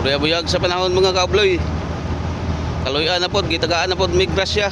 Buyag sa panahon mga kaabloy. Kaluyan na pod, gitagaan na pod mig grasya.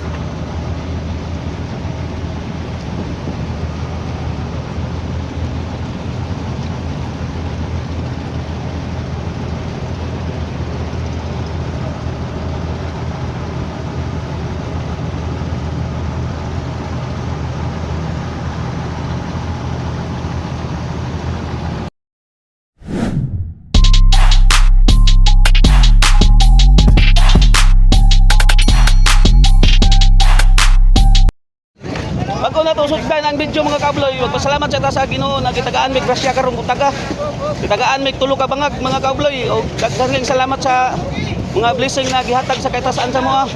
Bago na to sugdan ang video mga kabloy, pasalamat sa ta sa Ginoo na gitagaan mig grasya karon kutaga. Gitagaan mig tulo ka bangag mga kabloy. Og daghang salamat sa mga blessing na gihatag sa kaitasaan sa moa.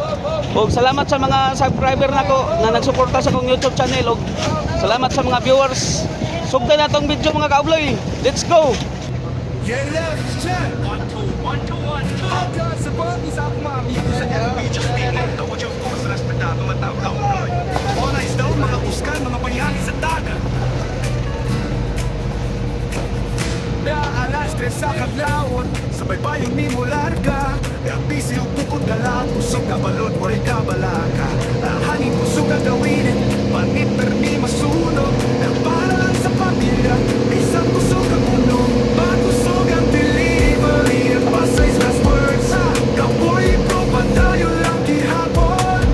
Og salamat sa mga subscriber nako na nagsuporta sa kong YouTube channel. Og salamat sa mga viewers. Sugdan na tong video mga kabloy. Let's go. Yeah, left, check. 1, 2, 1, 2, 1, 2. Hanggang sa pag-isa ako mamili sa LB just tingin. Tawad yung po sa respetado matawag ako noy. Orais daw mga uskan, mga bayani sa dagat. Naalas, tres sa kaglawon. Sabay pa yung ni mo larga. Kaya busy yung bukod na lang. Pusog na balot, waray ka balaka. Hangin pusog na gawinin. Panit permi masunog. Na para lang sa pamilya. Isang pusog ang uno. Batusog ang delivery. Ang pasay's last words. Kapoy, bro, padayo lang gihapon.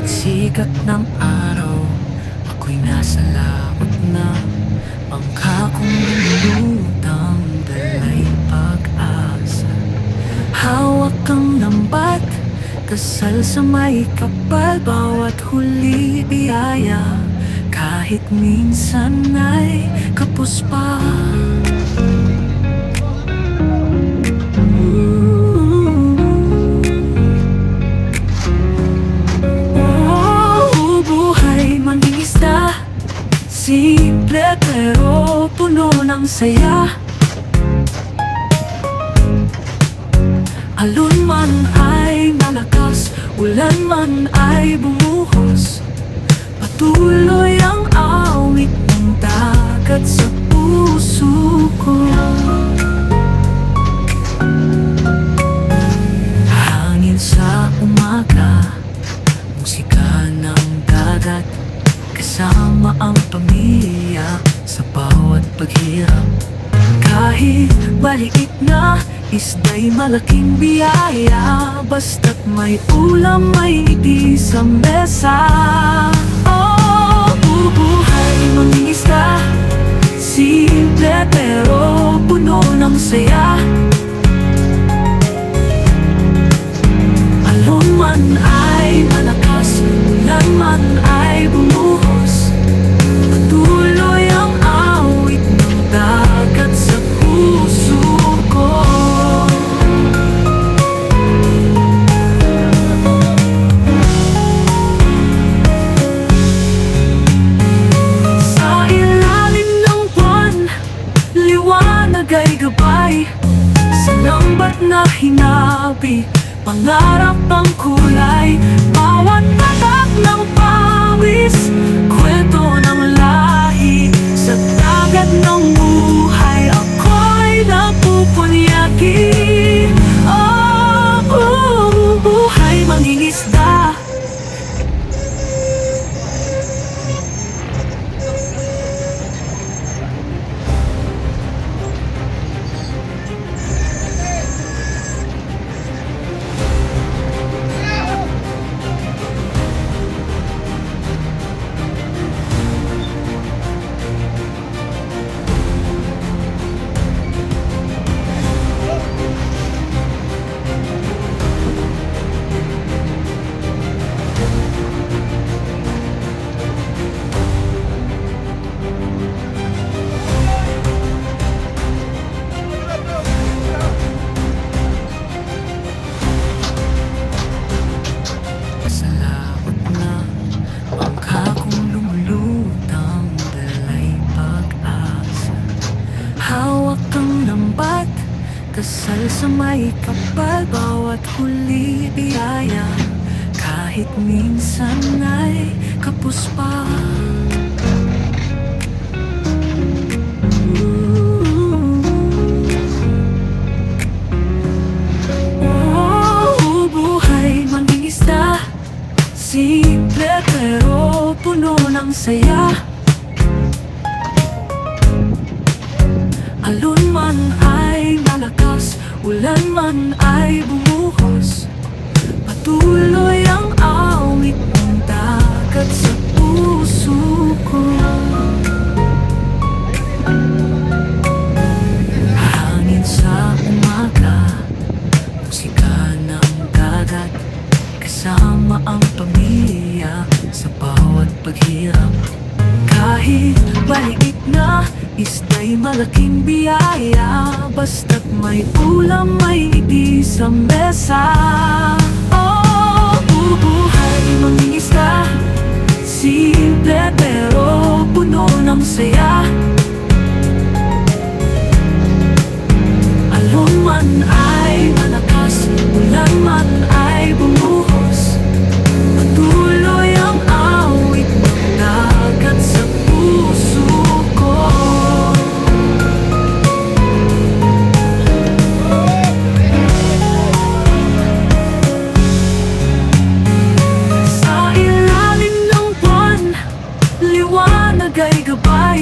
Sikat ng araw, ako'y nasa laot na. Bangka kong lumutang, dala'y pag-asa. Hawak kang lambat, kasal sa may kapal. Bawat huli biyaya, kahit minsan ay kapos pa. Simple pero puno ng saya. Alon man ay malakas, ulan man ay bumuhos. Patuloy ang awit ng dagat sa puso ko. Hangin sa umaga, musika ng dagat. Kasama ang pamilya sa bawat paghirap. Kahit maliit na isda'y malaking biyaya. Basta't may ulam, may ngiti sa mesa. Oh, bubuhay mangingisda. Simple pero puno ng saya. Alon man ay malakas, ulan man ay bumuhos. Patuloy ang awit ng dagat sa puso ko. Sa ilalim ng buwan, liwanag ay gabay. Sa lambat na hinabi, pangarap ang kulay. Bawat tatak ng pawis, kwento ng lahi. Sa dagat ng buhay, ako'y napupunyaki. Oh, buhay mangingisda. may kapal, bawat huli biyaya, kahit minsan ay kapos pa. Oh, buhay mangingisda, simple pero puno ng saya. Alon man ay malakas, ulan man ay bumuhos, patuloy ang awit ng dagat sa puso ko. Hangin sa umaga, musika ng dagat, kasama ang pamilya sa bawat paghirap. Kahit maliit na ista'y malaking biyaya, basta't may ulam, may ngiti sa mesa. Oh, bubuhay mangingisda, simple pero puno ng saya. Alon man ay malakas, ulan man ay bumuhos, patuloy ang awit ng dagat sa puso ko. Sa ilalim ng buwan, liwanag ay gabay,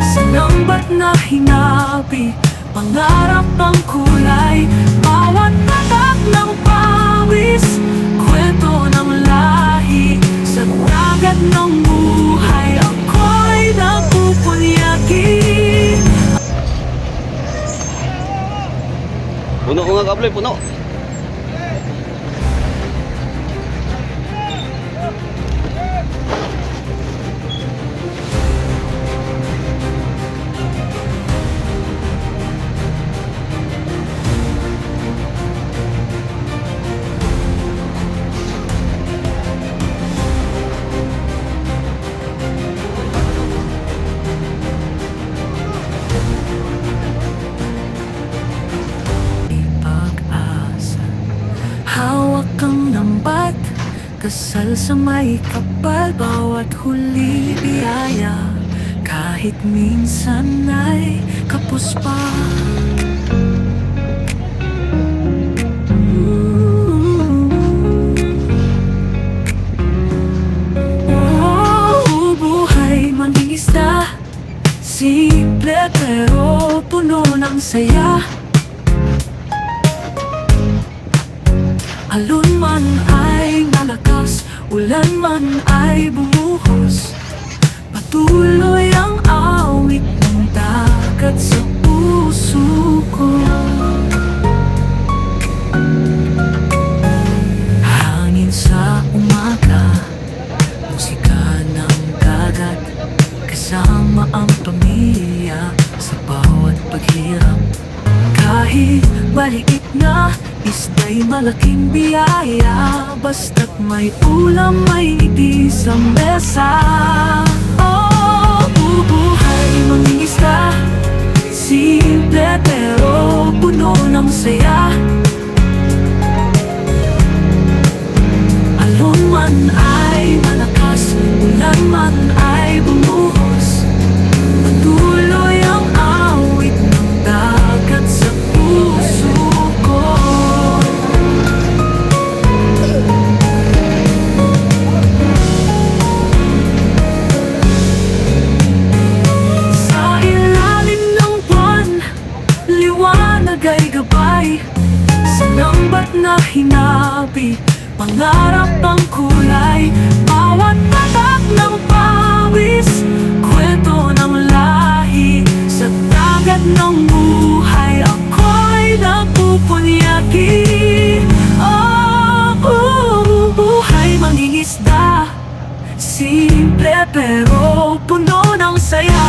sa lambat na hinabi, pangarap ang kulay, bawat tatak ng pawis, kwento ng lahi, sa dagat ng buhay, ako'y napupunyagi. Puno ko nga kabloy, puno. Pag-asa, hawak kang lambat, kasal sa may kapal, bawat huli biyaya, kahit minsan ay kapos pa. Oh, buhay mangingisda, simple pero puno ng saya. Alon man ay malakas, ulan man ay bumuhos, patuloy ang awit ng dagat sa puso ko. Hangin sa umaga, musika ng dagat, kasama ang pamilya sa bawat paghirap. Kahit maliit na ista'y malaking biyaya, basta't may ulam, may ngiti sa mesa. Oh, bubuhay mangingisda, simple pero puno ng saya. Alon man ay malakas, ulan man ay bumuhos, patuloy ang awit ng dagat sa puso ko. Sa ilalim ng buwan, liwanag ay gabay, sa lambat na hinabi, pangarap ang kulay, bawat tatak ng pawis, kwento ng lahi, sa dagat ng buhay, ako'y napupunyagi. Oh, buhay mangingisda, simple pero puno ng saya.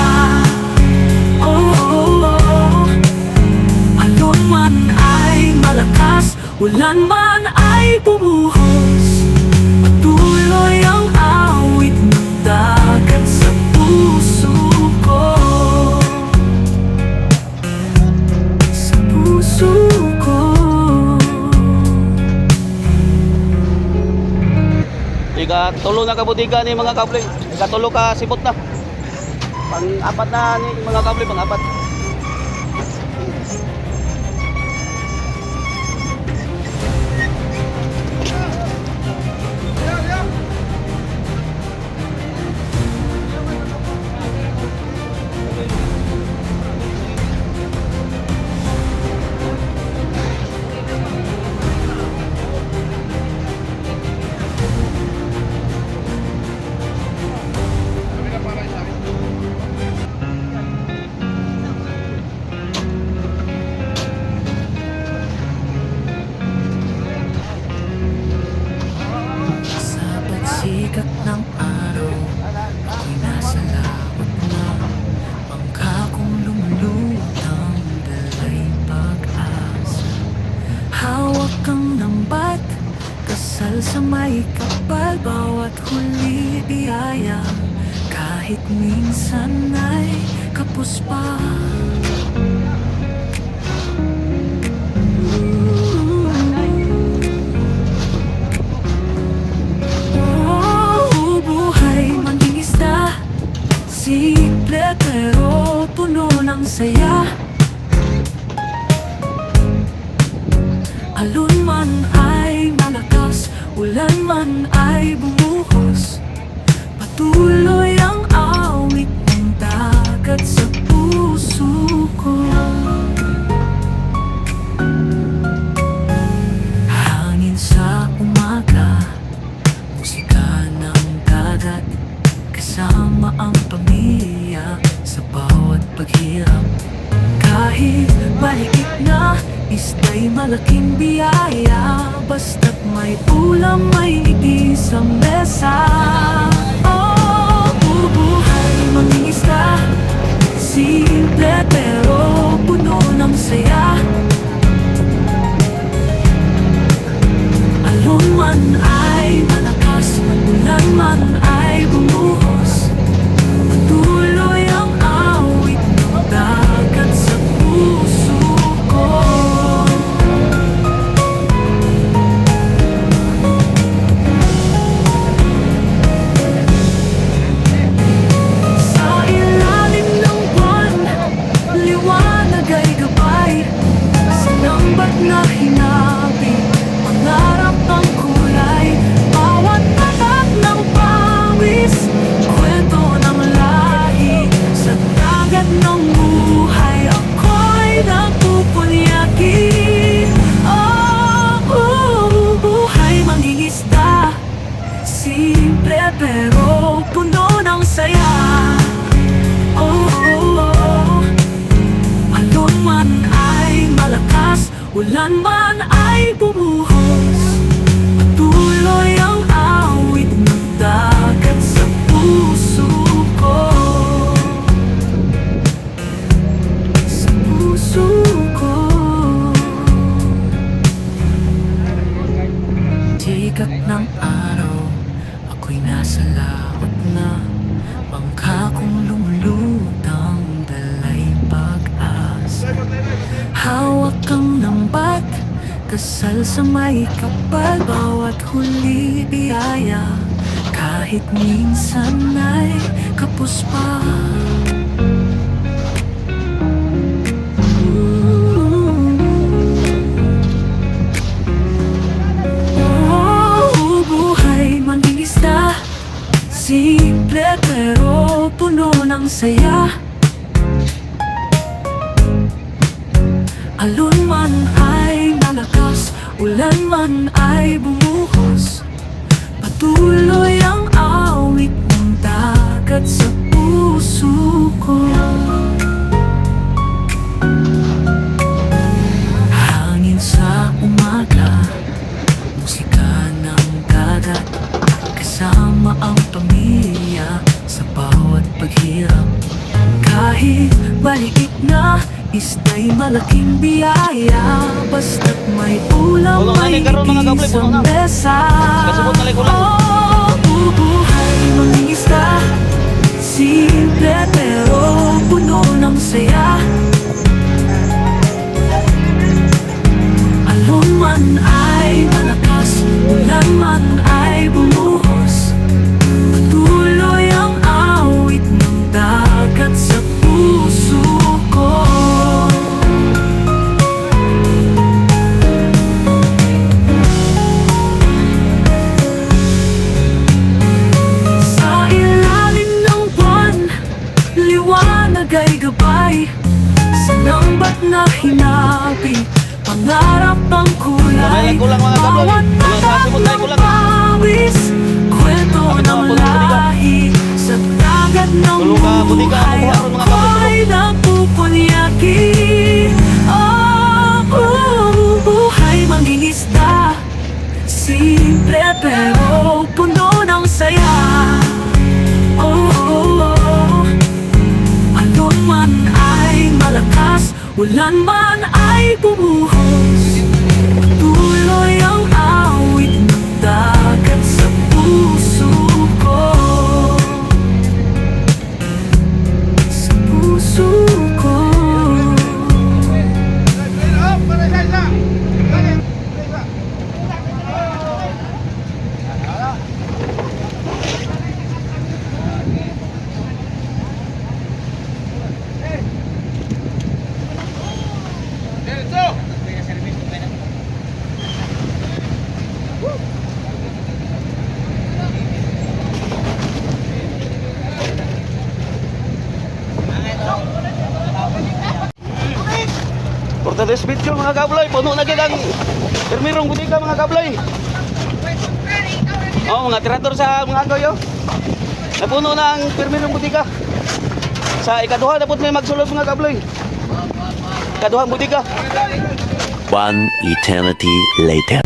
Oh, alon man ay malakas, ulan man ay bumuhos, patuloy ang awit ng dagat sa puso ko. Sa puso ko. Ika-tulo na kabutiga ni mga kabloy. Ika-tulo ka sibot na. Pang-apat na ni mga kabloy, pang-apat. Sa pagsikat ng araw, ako'y nasa laot na. Bangka kong lumulutang, dala'y pag-asa. Hawak kang lambat, kasal sa may kapal. Bawat huli biyaya, kahit minsan ay kapos pa. Buhay maging isda, simple pero puno ng saya. Alon man ay malakas, ulan man ay bumuhos. Patuloy ang awit ng dagat sa puso ko. Hangin sa umaga, musika ng dagat, kasama ang pamilya sa bawat paghirap. Kahit maliit na ista'y malaking biyaya. Basta't may ulam, may ngiti sa mesa. Oh, bubuhay maging isda, simple pero puno ng saya. Alon man ay malakas, ulan man ay bumuhos. Patuloy ang awit ng dagat sa puso ko. Sa ilalim ng buwan, liwanag ay gabay. Sinambat na hinabi, pangarap ang kulay. Bawat tatak ng pawis, kwento ng lahi. Sa dagat ng buhay, ako'y napupunyagi. Oh, buhay maging isda, simple pero puno ng saya. Oh, alon man ay malakas, ulan man ay bumuhos. Patuloy ang awit ng dagat sa puso ko. Sa puso ko. Sikat ng araw, ako'y nasa laot na. Bangka kong lumulutang, dala'y pag-asa. Hawak kang lambat, kasal sa may kapal. Bawat huli biyaya, kahit minsan ay kapos pa. Oh, buhay maging isda, simple pero puno ng saya. Alon man ay malakas, ulan man ay bumuhos. Patuloy ang awit ng dagat sa puso ko. Hangin sa umaga, musika ng dagat, kasama ang pamilya sa bawat paghirap. Kahit maliit na ista'y malaking biyaya. Basta't may ulam, Puno na may ni karon mga ngiti kabloy, sa puno na. mesa. Kasabot na likulan. Oh, bubuhay maging isda, simple pero puno ng saya. Alon man ay malakas, ulan man ay bumuhos. pangarap ang kulay. Kamay lang kulang, mga kabloy. Bawat Kulang sa simot tayo, kulang. pawis, kwento Kapit ng naman po ng butika. lahi. Sa dagat ng Tulong ka, butika, buhay, makuha ron, mga kabloy, tulong. ako'y napupunyaki. Buhay mangingisda, simple pero puno ng saya. Alon man ay malakas, ulan man ay bumuhos, tuloy ang awit ng dagat sa puso ko. Sa puso ko. For today's video mga kabloy, puno na gid ang permirong butika mga kabloy. Oh, mga tirador sa mga agoy oh. Napuno na ang permirong butika. Sa ikaduha na po may magsulod mga kabloy. Ikaduhang butika. One eternity later.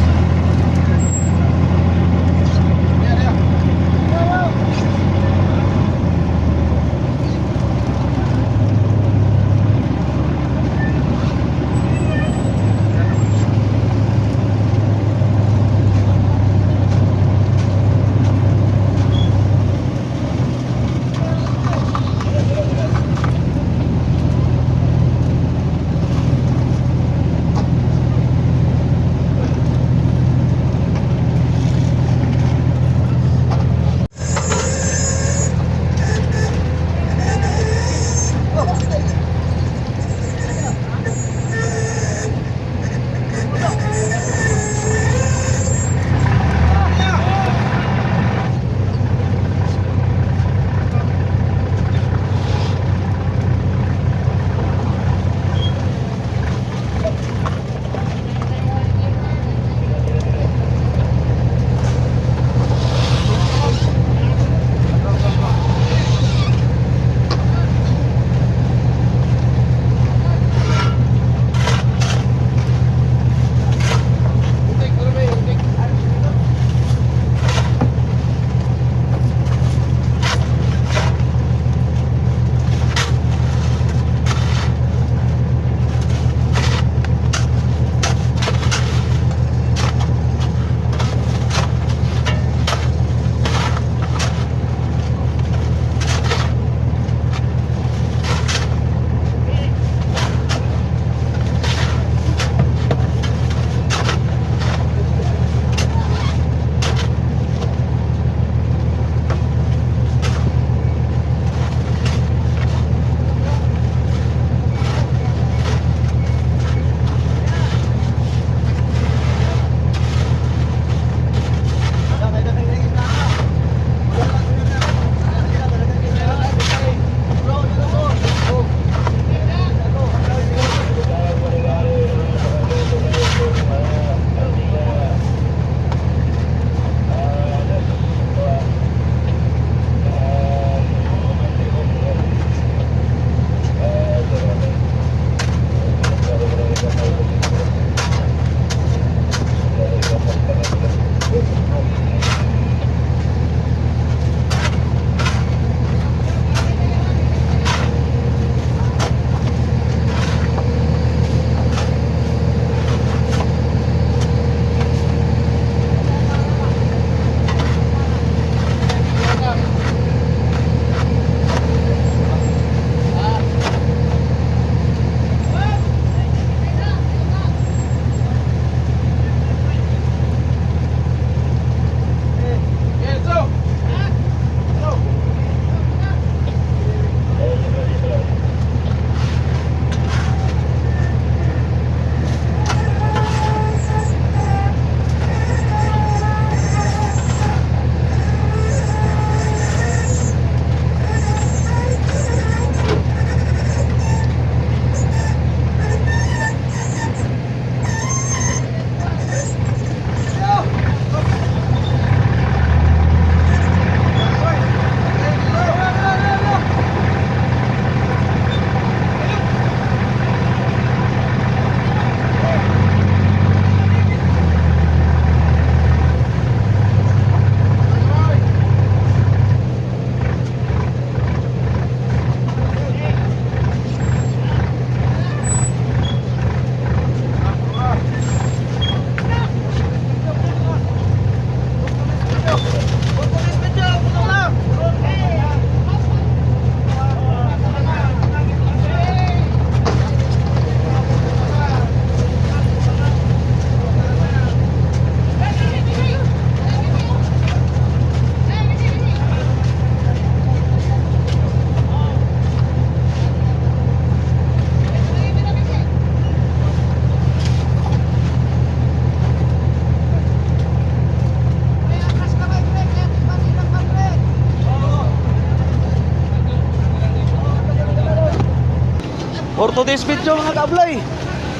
For today's video mga kabloy,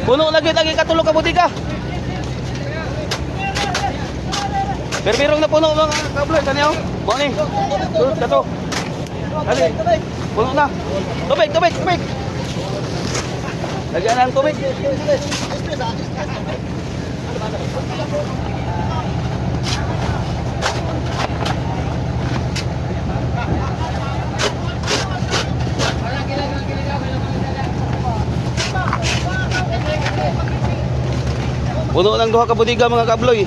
puno lagi katulog ka butika. Pero na puno mga kabloy, kanyo? Morning. Tulog ka to. Dali. Puno na. Tubig. Lagyan ng tubig. Puno ng duha ka budiga mga kabloy.